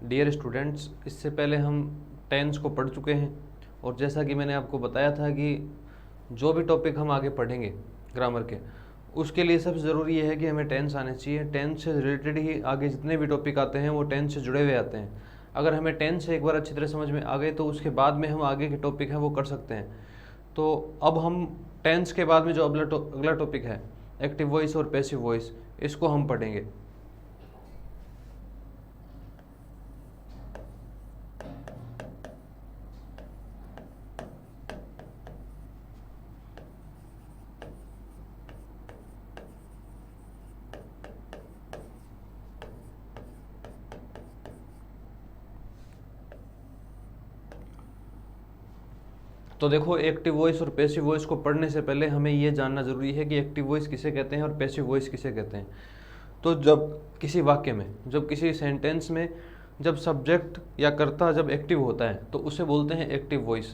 Dear students, इससे पहले हम टेंस को पढ़ चुके हैं और जैसा कि मैंने आपको बताया था कि जो भी टॉपिक हम आगे पढ़ेंगे ग्रामर के, उसके लिए सबसे ज़रूरी ये है कि हमें टेंस आने चाहिए। टेंस से रिलेटेड ही आगे जितने भी टॉपिक आते हैं वो टेंस से जुड़े हुए आते हैं। अगर हमें टेंस एक बार अच्छी तरह समझ में आ गए तो उसके बाद में हम आगे के टॉपिक हैं वो कर सकते हैं। तो अब हम टेंस के बाद में जो अगला टॉपिक है एक्टिव वॉइस और पैसिव वॉइस, इसको हम पढ़ेंगे। तो देखो, एक्टिव वॉइस और पैसिव वॉइस को पढ़ने से पहले हमें ये जानना ज़रूरी है कि एक्टिव वॉइस किसे कहते हैं और पैसिव वॉइस किसे कहते हैं। तो जब किसी वाक्य में, जब किसी सेंटेंस में जब सब्जेक्ट या कर्ता जब एक्टिव होता है तो उसे बोलते हैं एक्टिव वॉइस,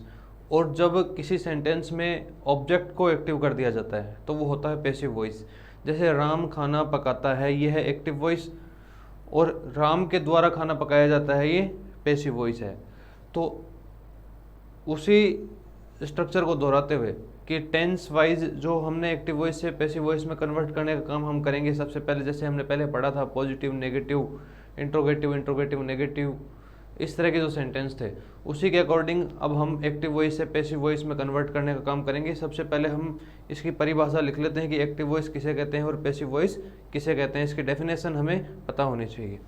और जब किसी सेंटेंस में ऑब्जेक्ट को एक्टिव कर दिया जाता है तो वो होता है पैसिव वॉइस। जैसे राम खाना पकाता है, ये है एक्टिव वॉइस, और राम के द्वारा खाना पकाया जाता है, ये पैसिव वॉइस है। तो उसी स्ट्रक्चर को दोहराते हुए कि टेंस वाइज जो हमने एक्टिव वॉइस से पैसिव वॉइस में कन्वर्ट करने का काम हम करेंगे। सबसे पहले जैसे हमने पहले पढ़ा था positive negative, interrogative interrogative negative, इस तरह के जो सेंटेंस थे उसी के अकॉर्डिंग अब हम एक्टिव वॉइस से पैसिव वॉइस में कन्वर्ट करने का काम करेंगे। सबसे पहले हम इसकी परिभाषा लिख लेते हैं कि एक्टिव वॉइस किसे कहते हैं और पैसिव वॉइस किसे कहते हैं। इसकी डेफिनेशन हमें पता होनी चाहिए।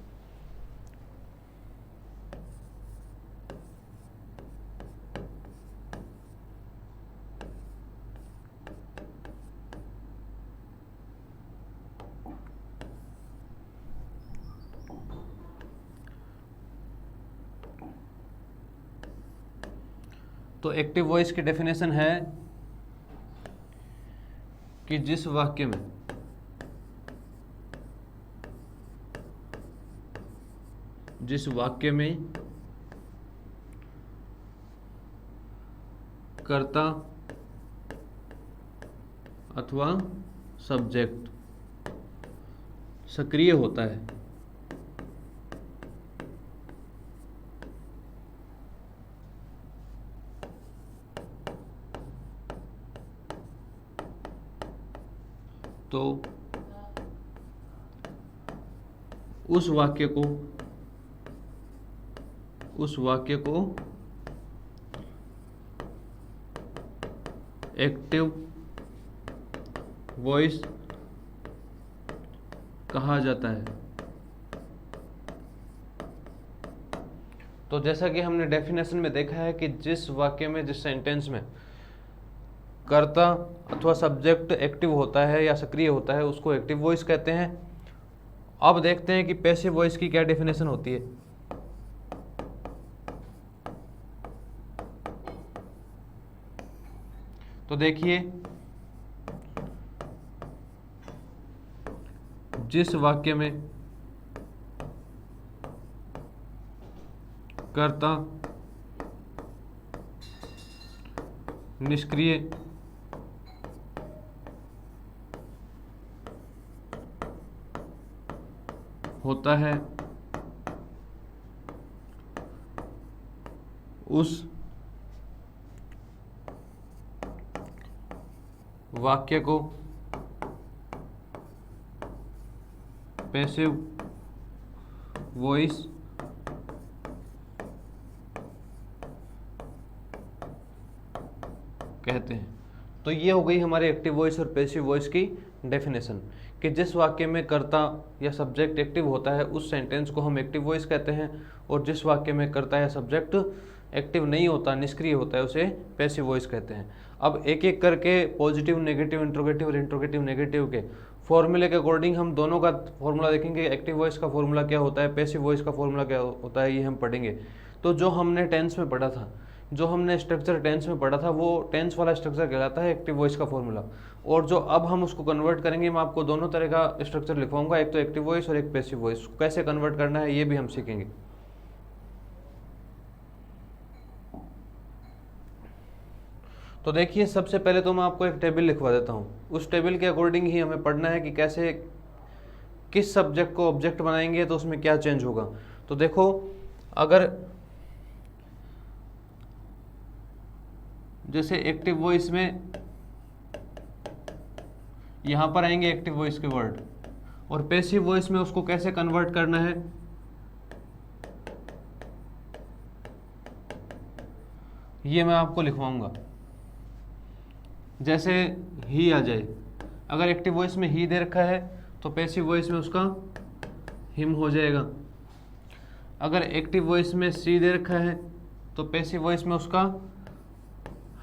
तो एक्टिव वॉइस की डेफिनेशन है कि जिस वाक्य में कर्ता अथवा सब्जेक्ट सक्रिय होता है तो उस वाक्य को एक्टिव वॉइस कहा जाता है। तो जैसा कि हमने डेफिनेशन में देखा है कि जिस वाक्य में, जिस सेंटेंस में कर्ता अथवा सब्जेक्ट एक्टिव होता है या सक्रिय होता है उसको एक्टिव वॉइस कहते हैं। अब देखते हैं कि पैसिव वॉइस की क्या डेफिनेशन होती है। तो देखिए, जिस वाक्य में कर्ता निष्क्रिय होता है उस वाक्य को पैसिव वॉइस कहते हैं। तो ये हो गई हमारे एक्टिव वॉइस और पैसिव वॉइस की डेफिनेशन कि जिस वाक्य में कर्ता या सब्जेक्ट एक्टिव होता है उस सेंटेंस को हम एक्टिव वॉइस कहते हैं, और जिस वाक्य में कर्ता या सब्जेक्ट एक्टिव नहीं होता, निष्क्रिय होता है, उसे पैसिव वॉइस कहते हैं। अब एक एक करके पॉजिटिव नेगेटिव इंट्रोगेटिव और इंट्रोगेटिव नेगेटिव के फॉर्मूले के अकॉर्डिंग हम दोनों का फॉर्मूला देखेंगे। एक्टिव वॉइस का फॉर्मूला क्या होता है, पैसिव वॉइस का फॉर्मूला क्या होता है, ये हम पढ़ेंगे। तो जो हमने टेंस में पढ़ा था, जो हमने स्ट्रक्चर टेंस में पढ़ा था, वो टेंस वाला स्ट्रक्चर कहलाता है एक्टिव वॉइस का फॉर्मूला। और जो अब हम उसको कन्वर्ट करेंगे, मैं आपको दोनों तरह का स्ट्रक्चर लिखवाऊंगा, एक तो एक्टिव वॉइस और एक पैसिव वॉइस। कैसे कन्वर्ट करना है ये भी हम सीखेंगे। तो देखिए, सबसे पहले तो मैं आपको एक टेबल लिखवा देता हूँ। उस टेबल के अकॉर्डिंग ही हमें पढ़ना है कि कैसे, किस सब्जेक्ट को ऑब्जेक्ट बनाएंगे तो उसमें क्या चेंज होगा। तो देखो, अगर जैसे एक्टिव वॉइस में यहाँ पर आएंगे एक्टिव वॉइस के वर्ड, और पैसिव वॉइस में उसको कैसे कन्वर्ट करना है, ये मैं आपको लिखवाऊंगा। जैसे ही आ जाए, अगर एक्टिव वॉइस में ही दे रखा है तो पैसिव वॉइस में उसका हिम हो जाएगा। अगर एक्टिव वॉइस में सी दे रखा है तो पैसिव वॉइस में उसका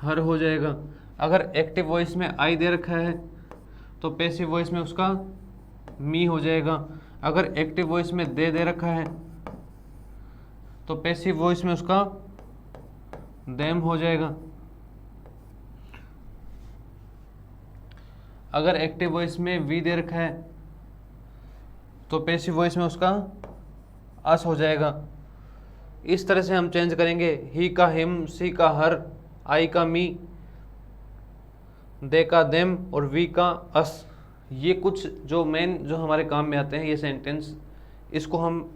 हर हो जाएगा। अगर एक्टिव वॉइस में आई दे रखा है तो पैसिव वॉइस में उसका मी हो जाएगा। अगर एक्टिव वॉइस में दे रखा है तो पैसिव वॉइस में उसका देम हो जाएगा। अगर एक्टिव वॉइस में वी दे रखा है तो पैसिव वॉइस में उसका अस हो जाएगा। इस तरह से हम चेंज करेंगे, ही का हिम, सी का हर, आई का मी, दे का देम और वी का अस। ये कुछ जो मेन जो हमारे काम में आते हैं ये सेंटेंस, इसको हम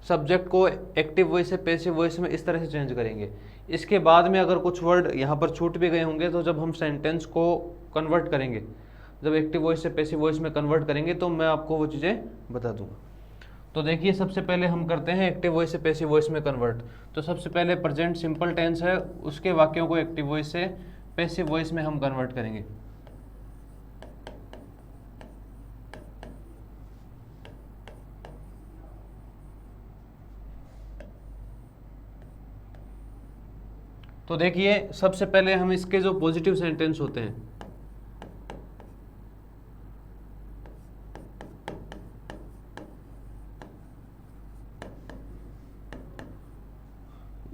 सब्जेक्ट को एक्टिव वॉइस से पैसिव वॉइस में इस तरह से चेंज करेंगे। इसके बाद में अगर कुछ वर्ड यहाँ पर छूट भी गए होंगे तो जब हम सेंटेंस को कन्वर्ट करेंगे, जब एक्टिव वॉइस से पैसिव वॉइस में कन्वर्ट करेंगे तो मैं आपको वो चीज़ें बता दूंगा। तो देखिए, सबसे पहले हम करते हैं एक्टिव वॉइस से पैसिव वॉइस में कन्वर्ट। तो सबसे पहले प्रेजेंट सिंपल टेंस है, उसके वाक्यों को एक्टिव वॉइस से पैसिव वॉइस में हम कन्वर्ट करेंगे। तो देखिए, सबसे पहले हम इसके जो पॉजिटिव सेंटेंस होते हैं,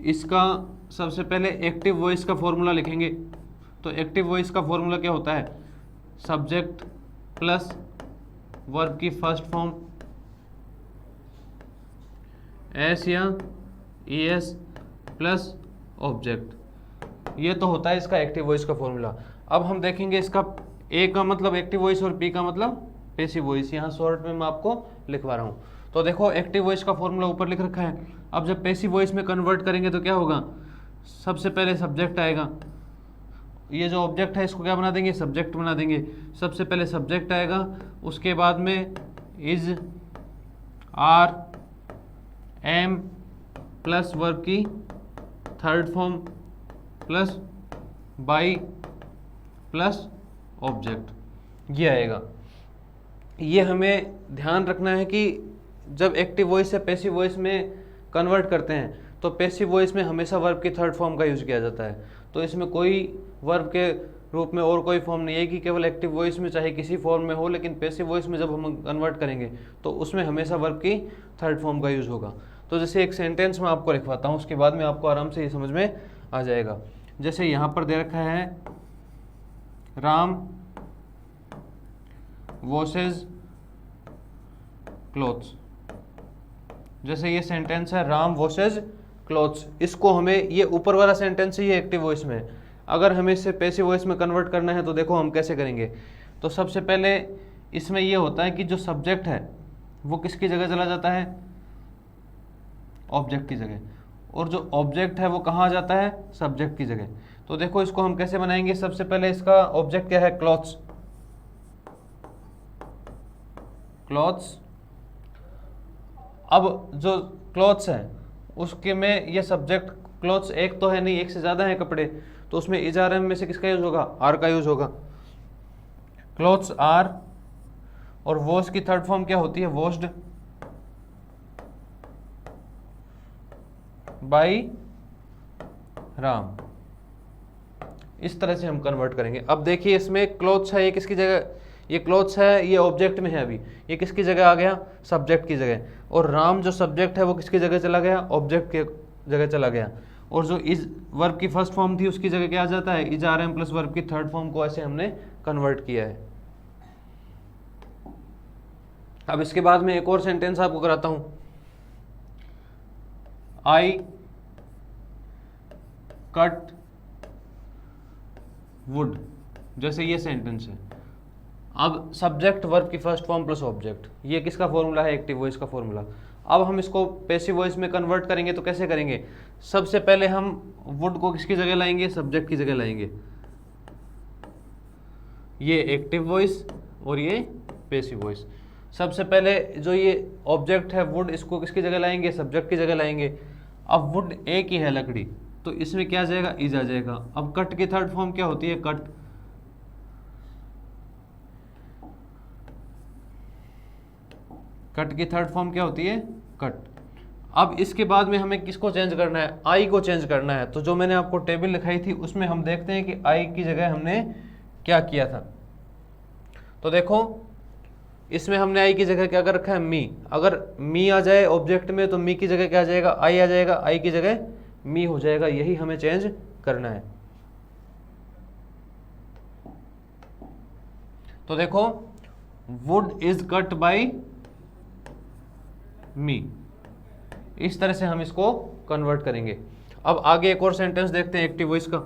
इसका सबसे पहले एक्टिव वॉइस का फॉर्मूला लिखेंगे। तो एक्टिव वॉइस का फॉर्मूला क्या होता है, सब्जेक्ट प्लस वर्ब की फर्स्ट फॉर्म एस या ई एस प्लस ऑब्जेक्ट, ये तो होता है इसका एक्टिव वॉइस का फॉर्मूला। अब हम देखेंगे इसका ए का मतलब एक्टिव वॉइस और पी का मतलब पैसिव वॉइस। यहाँ शॉर्ट में मैं आपको लिखवा रहा हूँ। तो देखो, एक्टिव वॉइस का फॉर्मूला ऊपर लिख रखा है। अब जब पैसिव वॉइस में कन्वर्ट करेंगे तो क्या होगा, सबसे पहले सब्जेक्ट आएगा, ये जो ऑब्जेक्ट है इसको क्या बना देंगे, सब्जेक्ट बना देंगे। सबसे पहले सब्जेक्ट आएगा, उसके बाद में is, are, am plus verb की third form plus by plus object, ये आएगा। ये हमें ध्यान रखना है कि जब एक्टिव वॉइस से पैसिव वॉइस में कन्वर्ट करते हैं तो पैसिव वॉइस में हमेशा वर्ब की थर्ड फॉर्म का यूज किया जाता है। तो इसमें कोई वर्ब के रूप में और कोई फॉर्म नहीं है कि केवल एक्टिव वॉइस में चाहे किसी फॉर्म में हो, लेकिन पैसिव वॉइस में जब हम कन्वर्ट करेंगे तो उसमें हमेशा वर्ब की थर्ड फॉर्म का यूज होगा। तो जैसे एक सेंटेंस में आपको लिखवाता हूँ, उसके बाद में आपको आराम से ये समझ में आ जाएगा। जैसे यहाँ पर दे रखा है राम वॉशेज क्लोथ्स। जैसे ये सेंटेंस है राम वॉशेज क्लोथ्स, इसको हमें, ये ऊपर वाला सेंटेंस ही एक्टिव वॉइस में है। अगर हमें इसे पैसिव वॉइस में कन्वर्ट करना है तो देखो हम कैसे करेंगे। तो सबसे पहले इसमें ये होता है कि जो सब्जेक्ट है वो किसकी जगह चला जाता है, ऑब्जेक्ट की जगह, और जो ऑब्जेक्ट है वो कहाँ जाता है, सब्जेक्ट की जगह। तो देखो इसको हम कैसे बनाएंगे, सबसे पहले इसका ऑब्जेक्ट क्या है, क्लॉथ्स, क्लॉथ्स। अब जो क्लॉथ्स है उसके में ये सब्जेक्ट, क्लॉथ्स एक तो है नहीं, एक से ज़्यादा है कपड़े, तो उसमें इज आर एम में से किसका यूज होगा, आर का यूज होगा। क्लॉथ्स आर, और वॉश की थर्ड फॉर्म क्या होती है, वॉश्ड बाई राम। इस तरह से हम कन्वर्ट करेंगे। अब देखिए इसमें क्लॉथ्स है, ये किसकी जगह, ये क्लॉथ्स है, ये ऑब्जेक्ट में है, अभी ये किसकी जगह आ गया, सब्जेक्ट की जगह, और राम जो सब्जेक्ट है वो किसकी जगह चला गया, ऑब्जेक्ट के जगह चला गया। और जो इज वर्ब की फर्स्ट फॉर्म थी उसकी जगह क्या आ जाता है, is are am plus verb की थर्ड फॉर्म को ऐसे हमने कन्वर्ट किया है। अब इसके बाद में एक और सेंटेंस आपको कराता हूं, आई कट वुड। जैसे ये सेंटेंस है, अब सब्जेक्ट वर्ब की फर्स्ट फॉर्म प्लस ऑब्जेक्ट, ये किसका फॉर्मूला है, एक्टिव वॉइस का फॉर्मूला। अब हम इसको पैसिव वॉइस में कन्वर्ट करेंगे तो कैसे करेंगे? सबसे पहले हम वुड को किसकी जगह लाएंगे? सब्जेक्ट की जगह लाएंगे। ये एक्टिव वॉइस और ये पैसिव वॉइस। सबसे पहले जो ये ऑब्जेक्ट है वुड, इसको किसकी जगह लाएंगे? सब्जेक्ट की जगह लाएंगे। अब वुड एक ही है लकड़ी, तो इसमें क्या आ जाएगा? इज आ जाएगा। अब कट की थर्ड फॉर्म क्या होती है? कट। कट की थर्ड फॉर्म क्या होती है? कट। अब इसके बाद में हमें किसको चेंज करना है? आई को चेंज करना है। तो जो मैंने आपको टेबल लिखाई थी उसमें हम देखते हैं कि आई की जगह हमने क्या किया था। तो देखो इसमें हमने आई की जगह क्या कर रखा है? मी। अगर मी आ जाए ऑब्जेक्ट में तो मी की जगह क्या आ जाएगा? आई आ जाएगा। आई की जगह मी हो जाएगा। यही हमें चेंज करना है। तो देखो वुड इज कट बाय मी, इस तरह से हम इसको कन्वर्ट करेंगे। अब आगे एक और सेंटेंस देखते हैं एक्टिव वॉइस का।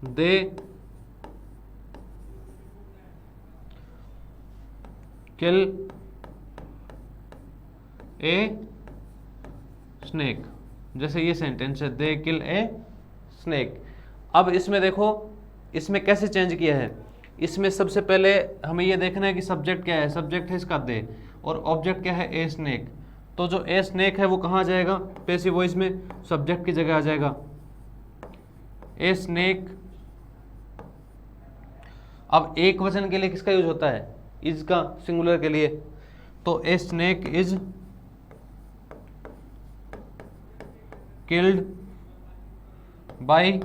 दे किल ए स्नेक, जैसे ये सेंटेंस है, दे किल ए स्नेक। अब इसमें देखो इसमें कैसे चेंज किया है। इसमें सबसे पहले हमें ये देखना है कि सब्जेक्ट क्या है। सब्जेक्ट है इसका दे और ऑब्जेक्ट क्या है? A snake. तो जो ए स्नेक है वो कहाँ जाएगा? पैसिव वॉइस में सब्जेक्ट की जगह आ जाएगा। A snake. अब एक वचन के लिए किसका यूज होता है? इज का, सिंगुलर के लिए। तो a snake is killed by.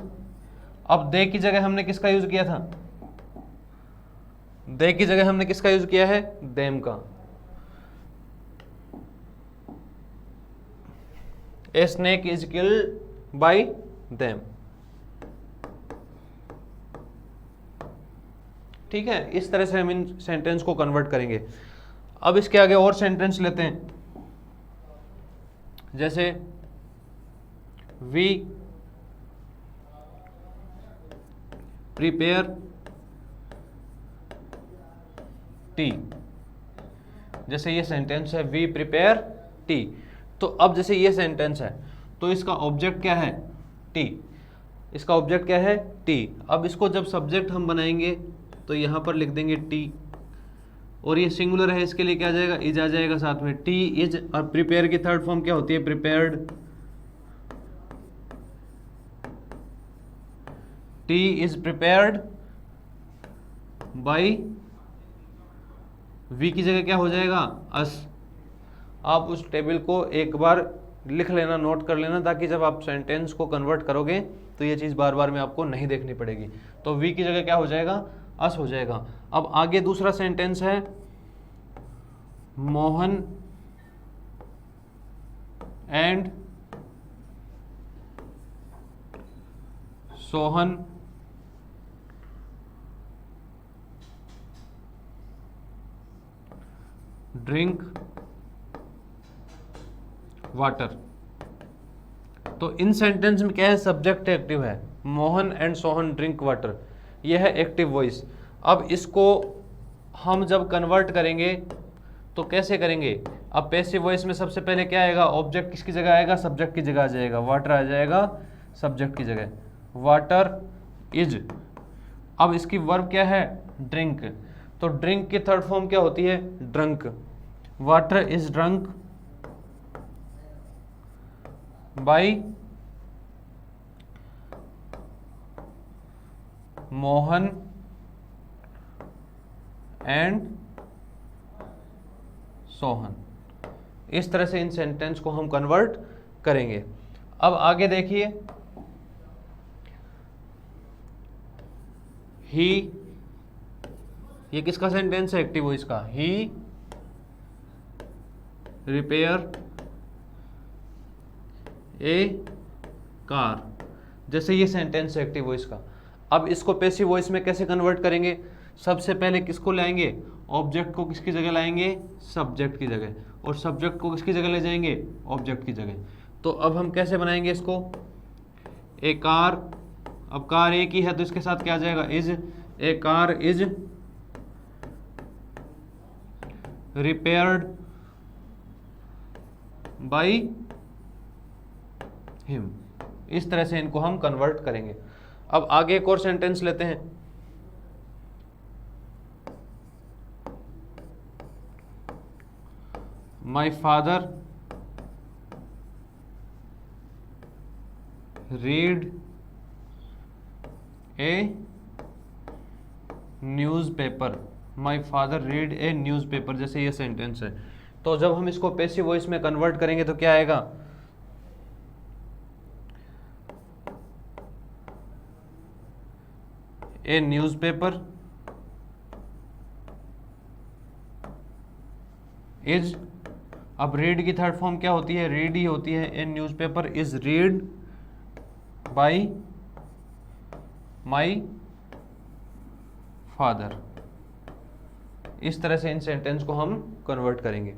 अब दे की जगह हमने किसका यूज किया था? दे की जगह हमने किसका यूज किया है? देम का। A snake is killed by them. ठीक है, इस तरह से हम इन सेंटेंस को कन्वर्ट करेंगे। अब इसके आगे और सेंटेंस लेते हैं, जैसे वी प्रिपेयर टी। जैसे ये सेंटेंस है वी प्रिपेयर टी। तो अब जैसे ये सेंटेंस है तो इसका ऑब्जेक्ट क्या है? टी। इसका ऑब्जेक्ट क्या है? टी। अब इसको जब सब्जेक्ट हम बनाएंगे तो यहाँ पर लिख देंगे टी, और ये सिंगुलर है इसके लिए क्या आ जाएगा? इज आ जाएगा साथ में। Tea is. और प्रिपेयर की थर्ड फॉर्म क्या होती है? Prepared. Tea is prepared by. V की जगह क्या हो जाएगा? अस। आप उस टेबल को एक बार लिख लेना, नोट कर लेना, ताकि जब आप सेंटेंस को कन्वर्ट करोगे तो ये चीज़ बार बार में आपको नहीं देखनी पड़ेगी। तो वी की जगह क्या हो जाएगा? अस हो जाएगा। अब आगे दूसरा सेंटेंस है Mohan and Sohan drink water. तो इन सेंटेंस में क्या है? सब्जेक्ट एक्टिव है। Mohan and Sohan drink water, यह है एक्टिव वॉइस। अब इसको हम जब कन्वर्ट करेंगे तो कैसे करेंगे? अब पैसिव वॉइस में सबसे पहले क्या आएगा? ऑब्जेक्ट किसकी जगह आएगा? सब्जेक्ट की जगह आ जाएगा। वाटर आ जाएगा सब्जेक्ट की जगह। Water is. अब इसकी वर्ब क्या है? ड्रिंक। तो ड्रिंक की थर्ड फॉर्म क्या होती है? Drunk. Water is drunk by Mohan and Sohan. इस तरह से इन सेंटेंस को हम कन्वर्ट करेंगे। अब आगे देखिए, ही, ये किसका सेंटेंस है? एक्टिव वॉइस का। ही रिपेयर ए कार। जैसे ये सेंटेंस है एक्टिव वॉइस का। अब इसको पैसिव वॉइस में कैसे कन्वर्ट करेंगे? सबसे पहले किसको लाएंगे? ऑब्जेक्ट को किसकी जगह लाएंगे? सब्जेक्ट की जगह। और सब्जेक्ट को किसकी जगह ले जाएंगे? ऑब्जेक्ट की जगह। तो अब हम कैसे बनाएंगे इसको? ए कार। अब कार एक ही है तो इसके साथ क्या आ जाएगा? Is. A car is repaired by him. इस तरह से इनको हम कन्वर्ट करेंगे। अब आगे एक और सेंटेंस लेते हैं। My father read A newspaper. My father read A newspaper, जैसे ये सेंटेंस है। तो जब हम इसको पैसिव वॉइस में कन्वर्ट करेंगे तो क्या आएगा? ए न्यूज़पेपर इज, अब रीड की थर्ड फॉर्म क्या होती है? रीड ही होती है। ए newspaper is read by my father. इस तरह से इन सेंटेंस को हम कन्वर्ट करेंगे।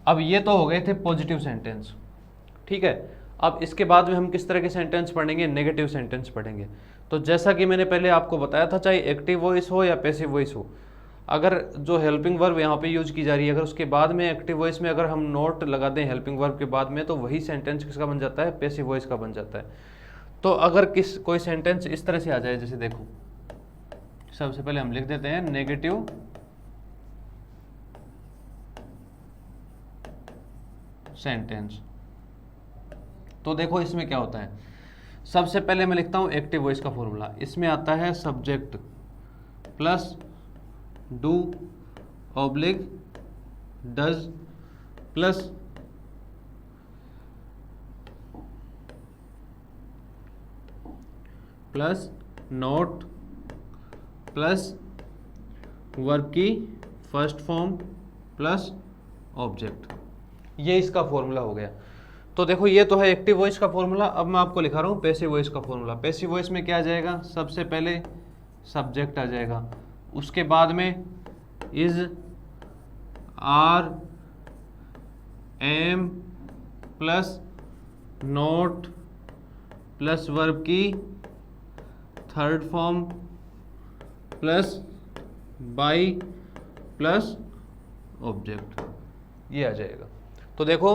अब ये तो हो गए थे पॉजिटिव सेंटेंस, ठीक है। अब इसके बाद में हम किस तरह के सेंटेंस पढ़ेंगे? नेगेटिव सेंटेंस पढ़ेंगे। तो जैसा कि मैंने पहले आपको बताया था, चाहे एक्टिव वॉइस हो या पैसिव वॉइस हो, अगर जो हेल्पिंग वर्ब यहाँ पे यूज की जा रही है, अगर उसके बाद में एक्टिव वॉइस में अगर हम नोट लगा दें हेल्पिंग वर्ब के बाद में, तो वही सेंटेंस किसका बन जाता है? पैसिव वॉइस का बन जाता है। तो अगर कोई सेंटेंस इस तरह से आ जाए, जैसे देखो, सबसे पहले हम लिख देते हैं नेगेटिव सेंटेंस। तो देखो इसमें क्या होता है। सबसे पहले मैं लिखता हूं एक्टिव वॉइस का फॉर्मूला। इसमें आता है subject plus do oblique does plus not plus verb की फर्स्ट फॉर्म प्लस ऑब्जेक्ट। ये इसका फॉर्मूला हो गया। तो देखो ये तो है एक्टिव वॉइस का फॉर्मूला। अब मैं आपको लिखा रहा हूँ पैसिव वॉइस का फॉर्मूला। पैसिव वॉइस में क्या आ जाएगा? सबसे पहले सब्जेक्ट आ जाएगा, उसके बाद में is, are, am plus not plus verb की third form plus by plus object, ये आ जाएगा। तो देखो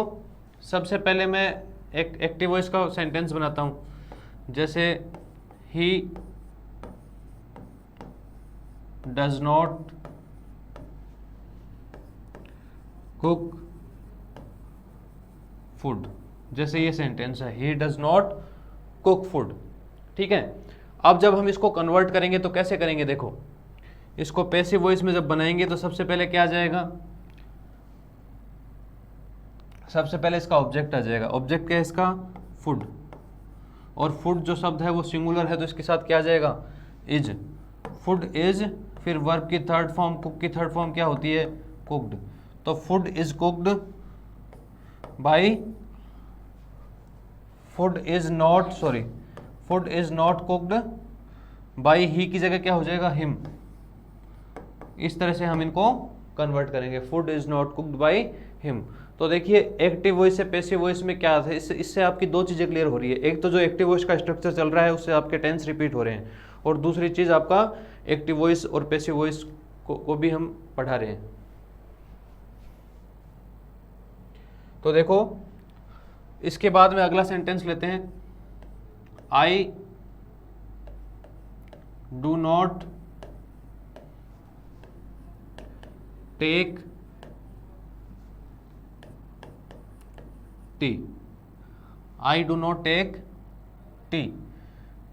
सबसे पहले मैं एक एक्टिव वॉइस का सेंटेंस बनाता हूं, जैसे he does not cook food. जैसे ये सेंटेंस है, he does not cook food, ठीक है। अब जब हम इसको कन्वर्ट करेंगे तो कैसे करेंगे? देखो, इसको पैसिव वॉइस में जब बनाएंगे तो सबसे पहले क्या आ जाएगा? सबसे पहले इसका ऑब्जेक्ट आ जाएगा। ऑब्जेक्ट क्या है इसका? फूड। और फूड जो शब्द है वो सिंगुलर है, तो इसके साथ क्या आ जाएगा? इज। फूड इज, फिर वर्ब की थर्ड फॉर्म, कुक की थर्ड फॉर्म क्या होती है? कुक्ड। तो food is cooked by, food is not cooked by he की जगह क्या हो जाएगा? हिम। इस तरह से हम इनको कन्वर्ट करेंगे, food is not cooked by him. तो देखिए एक्टिव वॉइस से पैसिव वॉइस में क्या है, इससे आपकी दो चीज़ें क्लियर हो रही है। एक तो जो एक्टिव वॉइस का स्ट्रक्चर चल रहा है उससे आपके टेंस रिपीट हो रहे हैं, और दूसरी चीज़ आपका एक्टिव वॉइस और पैसिव वॉइस को भी हम पढ़ा रहे हैं। तो देखो इसके बाद में अगला सेंटेंस लेते हैं, I do not take tea. I do not take tea.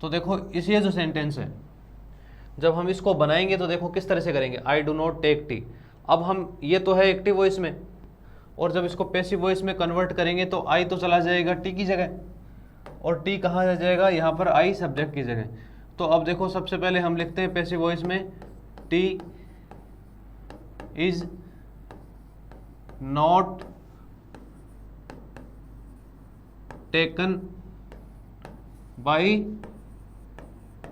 तो देखो इस ये जो सेंटेंस है, जब हम इसको बनाएंगे तो देखो किस तरह से करेंगे, I do not take tea. अब हम, ये तो है एक्टिव वॉइस में, और जब इसको पैसिव वॉइस में कन्वर्ट करेंगे तो आई तो चला जाएगा टी की जगह, और टी कहाँ आ जाएगा? यहाँ पर आई सब्जेक्ट की जगह। तो अब देखो सबसे पहले हम लिखते हैं पैसिव वॉइस में, tea is not taken by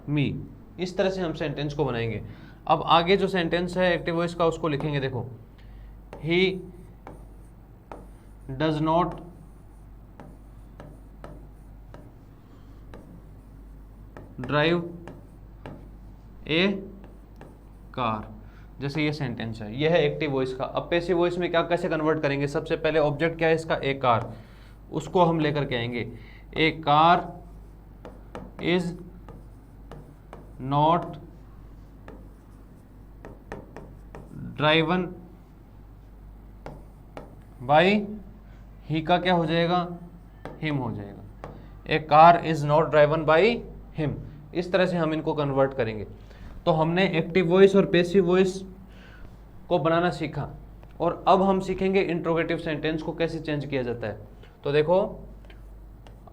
me. इस तरह से हम सेंटेंस को बनाएंगे। अब आगे जो सेंटेंस है एक्टिव वॉइस का उसको लिखेंगे। देखो, he does not drive A car. जैसे ये सेंटेंस है, ये है एक्टिव वॉइस का। अब पैसिव वॉइस में क्या कैसे कन्वर्ट करेंगे, सबसे पहले ऑब्जेक्ट क्या है इसका, ए कार, उसको हम लेकर के आएंगे। A car is not driven by, he का क्या हो जाएगा, हिम हो जाएगा। A car is not driven by him. इस तरह से हम इनको कन्वर्ट करेंगे। तो हमने एक्टिव वॉइस और पैसिव वॉइस को बनाना सीखा, और अब हम सीखेंगे इंट्रोगेटिव सेंटेंस को कैसे चेंज किया जाता है। तो देखो,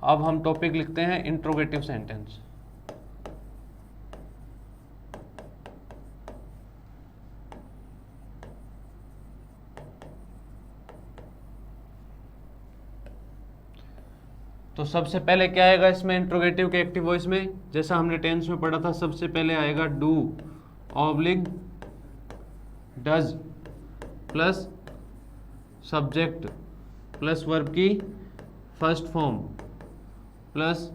अब हम टॉपिक लिखते हैं इंट्रोगेटिव सेंटेंस। तो सबसे पहले क्या आएगा इसमें इंट्रोगेटिव के एक्टिव वॉइस में, जैसा हमने टेंस में पढ़ा था, सबसे पहले आएगा do oblique does plus subject plus verb की फर्स्ट फॉर्म प्लस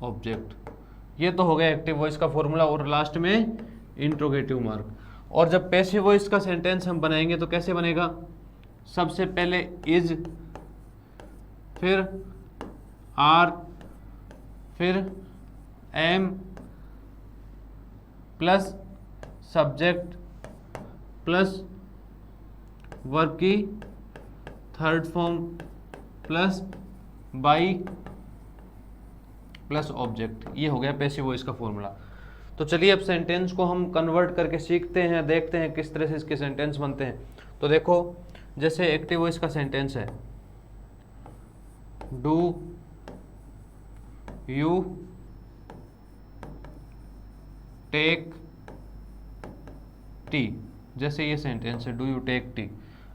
ऑब्जेक्ट। ये तो हो गया एक्टिव वॉइस का फॉर्मूला, और लास्ट में इंट्रोगेटिव मार्क। और जब पैसिव वॉइस का सेंटेंस हम बनाएंगे तो कैसे बनेगा, सबसे पहले इज, फिर आर, फिर am plus subject plus verb की third form plus by plus object. ये हो गया पैसिव वॉइस का फॉर्मूला। तो चलिए अब सेंटेंस को हम कन्वर्ट करके सीखते हैं, देखते हैं किस तरह से इसके सेंटेंस बनते हैं। तो देखो, जैसे एक्टिव वॉइस का सेंटेंस है, डू यू टेक टी, जैसे ये सेंटेंस है, डू यू टेक टी।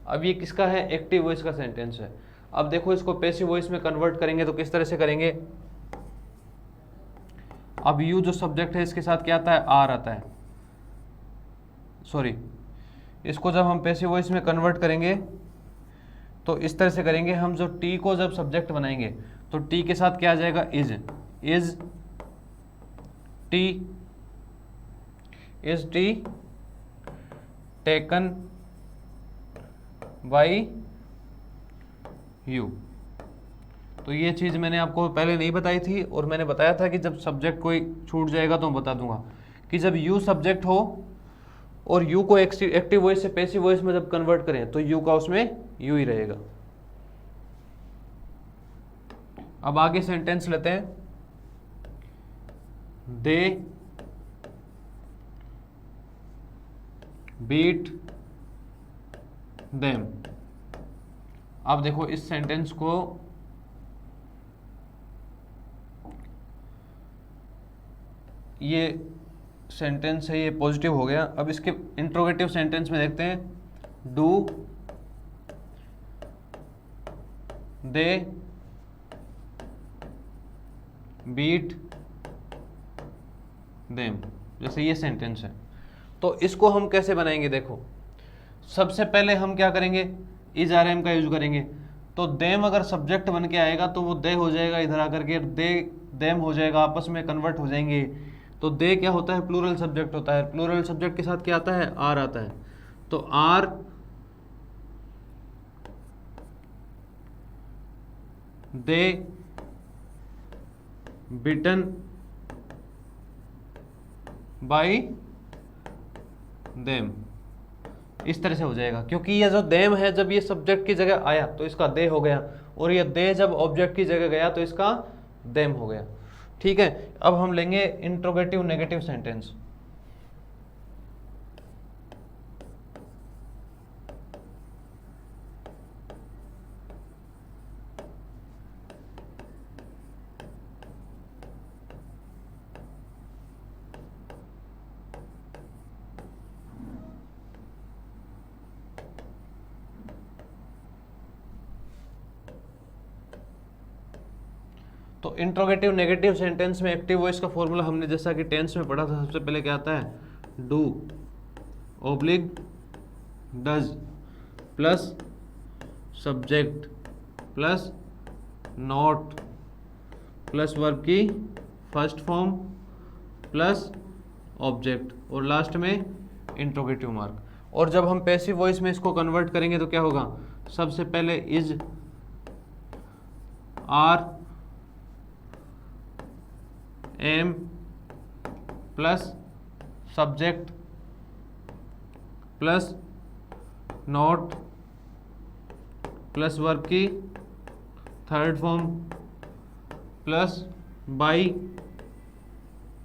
अब ये किसका है, एक्टिव वॉइस का सेंटेंस है। अब देखो, इसको पैसिव वॉइस में कन्वर्ट करेंगे तो किस तरह से करेंगे। अब यू जो सब्जेक्ट है इसके साथ क्या आता है, आर आता है, सॉरी, इसको जब हम पैसिव वॉइस में कन्वर्ट करेंगे तो इस तरह से करेंगे हम, जो टी को जब सब्जेक्ट बनाएंगे तो टी के साथ क्या आ जाएगा, is T taken by you. तो ये चीज़ मैंने आपको पहले नहीं बताई थी, और मैंने बताया था कि जब सब्जेक्ट कोई छूट जाएगा तो मैं बता दूंगा कि जब यू सब्जेक्ट हो और यू को एक्टिव वॉइस से पैसिव वॉइस में जब कन्वर्ट करें तो यू का उसमें यू ही रहेगा। अब आगे सेंटेंस लेते हैं, दे बीट देम। अब देखो इस सेंटेंस को ये सेंटेंस है, ये पॉजिटिव हो गया। अब इसके इंट्रोगेटिव सेंटेंस में देखते हैं, डू दे बीट देम, जैसे ये सेंटेंस है। तो इसको हम कैसे बनाएंगे, देखो सबसे पहले हम क्या करेंगे, इज आर एम का यूज करेंगे। तो देम अगर सब्जेक्ट बन के आएगा तो वो दे हो जाएगा, इधर आकर के दे देम हो जाएगा, आपस में कन्वर्ट हो जाएंगे। तो दे क्या होता है, प्लूरल सब्जेक्ट होता है, प्लूरल सब्जेक्ट के साथ क्या आता है, आर आता है। तो are they bitten by them, इस तरह से हो जाएगा। क्योंकि ये जो देम है जब ये सब्जेक्ट की जगह आया तो इसका दे हो गया, और ये दे जब ऑब्जेक्ट की जगह गया तो इसका देम हो गया। ठीक है, अब हम लेंगे इंट्रोगेटिव नेगेटिव सेंटेंस। तो इंट्रोगेटिव नेगेटिव सेंटेंस में एक्टिव वॉइस का फॉर्मूला हमने जैसा कि टेंस में पढ़ा था, सबसे पहले क्या आता है, do oblique does plus subject plus not plus verb की फर्स्ट फॉर्म प्लस ऑब्जेक्ट, और लास्ट में इंट्रोगेटिव मार्क। और जब हम पैसिव वॉइस में इसको कन्वर्ट करेंगे तो क्या होगा, सबसे पहले is, are, am plus subject plus not plus verb की third form plus by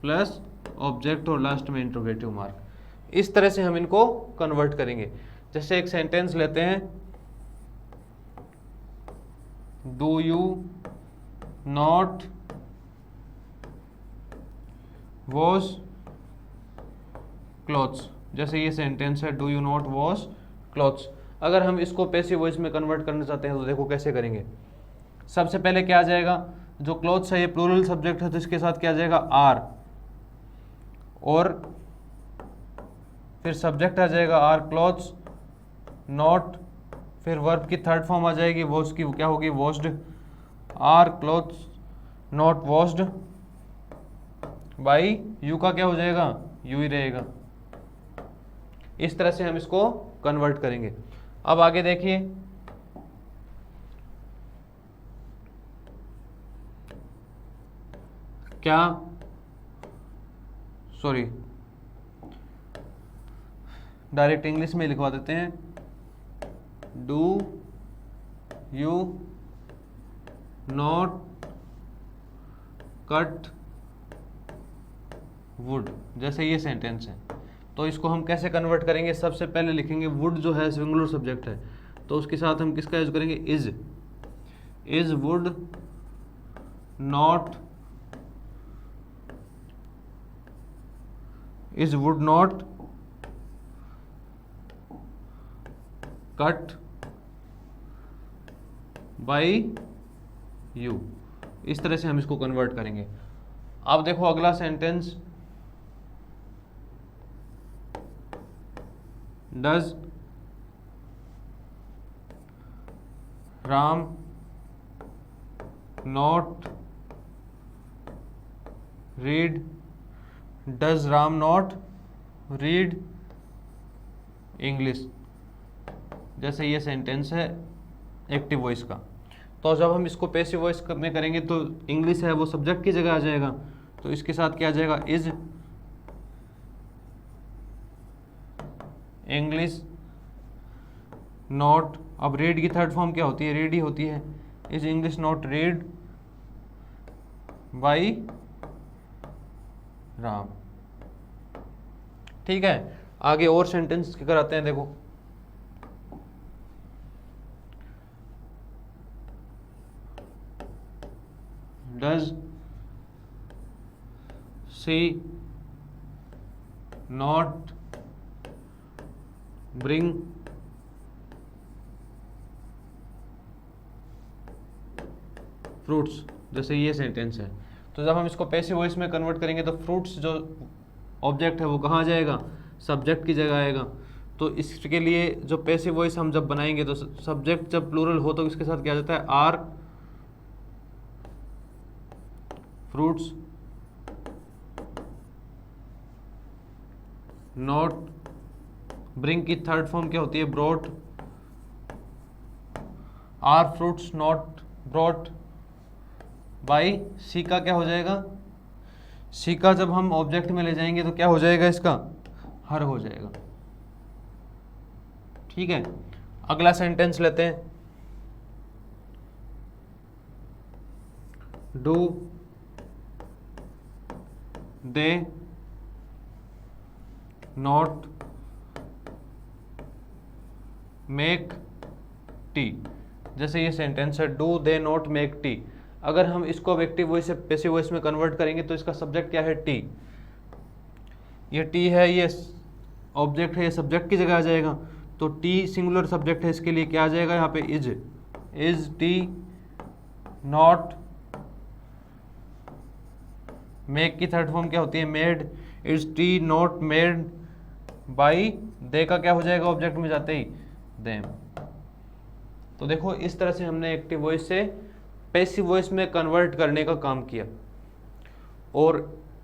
plus object और लास्ट में इंट्रोगेटिव मार्क। इस तरह से हम इनको कन्वर्ट करेंगे। जैसे एक सेंटेंस लेते हैं, do you not wash clothes. जैसे ये सेंटेंस है, do you not wash clothes. अगर हम इसको पैसिव वॉइस में कन्वर्ट करना चाहते हैं तो देखो कैसे करेंगे। सबसे पहले क्या आ जाएगा, जो क्लॉथ्स है ये प्लूरल सब्जेक्ट है तो इसके साथ क्या आ जाएगा, आर, और फिर सब्जेक्ट आ जाएगा आर क्लॉथ्स, नॉट, फिर वर्ब की थर्ड फॉर्म आ जाएगी वॉश की, क्या होगी, washed, are clothes not washed by, you का क्या हो जाएगा, यू ही रहेगा। इस तरह से हम इसको कन्वर्ट करेंगे। अब आगे देखिए, क्या, सॉरी डायरेक्ट इंग्लिश में लिखवा देते हैं, do you not cut would. जैसे ये सेंटेंस है तो इसको हम कैसे कन्वर्ट करेंगे, सबसे पहले लिखेंगे वुड जो है सिंगुलर सब्जेक्ट है तो उसके साथ हम किसका यूज करेंगे, is would not, is would not cut by you. इस तरह से हम इसको कन्वर्ट करेंगे। अब देखो अगला sentence, does Ram not read, does Ram not read English. जैसे ये सेंटेंस है एक्टिव वॉइस का, तो जब हम इसको पैसिव वॉइस में करेंगे तो इंग्लिश है वो सब्जेक्ट की जगह आ जाएगा, तो इसके साथ क्या आ जाएगा, इज इंग्लिश नॉट, अब रीड की थर्ड फॉर्म क्या होती है, रीड ही होती है, is English not read by Ram. ठीक है, आगे और सेंटेंस कराते हैं। देखो does she not bring fruits. जैसे ये सेंटेंस है, तो जब हम इसको पैसिव वॉइस में कन्वर्ट करेंगे तो फ्रूट्स जो ऑब्जेक्ट है वो कहाँ जाएगा, सब्जेक्ट की जगह आएगा। तो इसके लिए जो पैसिव वॉइस हम जब बनाएंगे तो सब्जेक्ट जब प्लूरल हो तो इसके साथ क्या आ जाता है, आर फ्रूट्स नॉट, ब्रिंग की थर्ड फॉर्म क्या होती है, brought, are fruits not brought by, she का क्या हो जाएगा, सी का जब हम ऑब्जेक्ट में ले जाएंगे तो क्या हो जाएगा, इसका हर हो जाएगा। ठीक है, अगला सेंटेंस लेते हैं, do they not make tea. जैसे ये सेंटेंस है, do they not make tea. अगर हम इसको अब एक्टिव वॉइस से पैसिव वॉइस में कन्वर्ट करेंगे तो इसका सब्जेक्ट क्या है, टी। ये टी है, ये ऑब्जेक्ट है, ये सब्जेक्ट की जगह आ जाएगा। तो टी सिंगुलर सब्जेक्ट है, इसके लिए क्या आ जाएगा यहाँ पे, इज टी नॉट, मेक की थर्ड फॉर्म क्या होती है, made, is tea not made by, they का क्या हो जाएगा ऑब्जेक्ट में जाते ही, देम। तो देखो इस तरह से हमने एक्टिव वॉइस से पैसिव वॉइस में कन्वर्ट करने का काम किया। और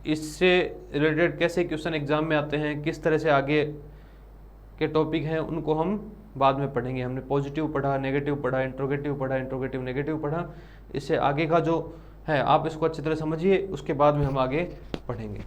इससे रिलेटेड कैसे क्वेश्चन एग्जाम में आते हैं, किस तरह से आगे के टॉपिक हैं उनको हम बाद में पढ़ेंगे। हमने पॉजिटिव पढ़ा, नेगेटिव पढ़ा, इंट्रोगेटिव पढ़ा, इंट्रोगेटिव नेगेटिव पढ़ा। इससे आगे का जो है आप इसको अच्छी तरह समझिए, उसके बाद में हम आगे पढ़ेंगे।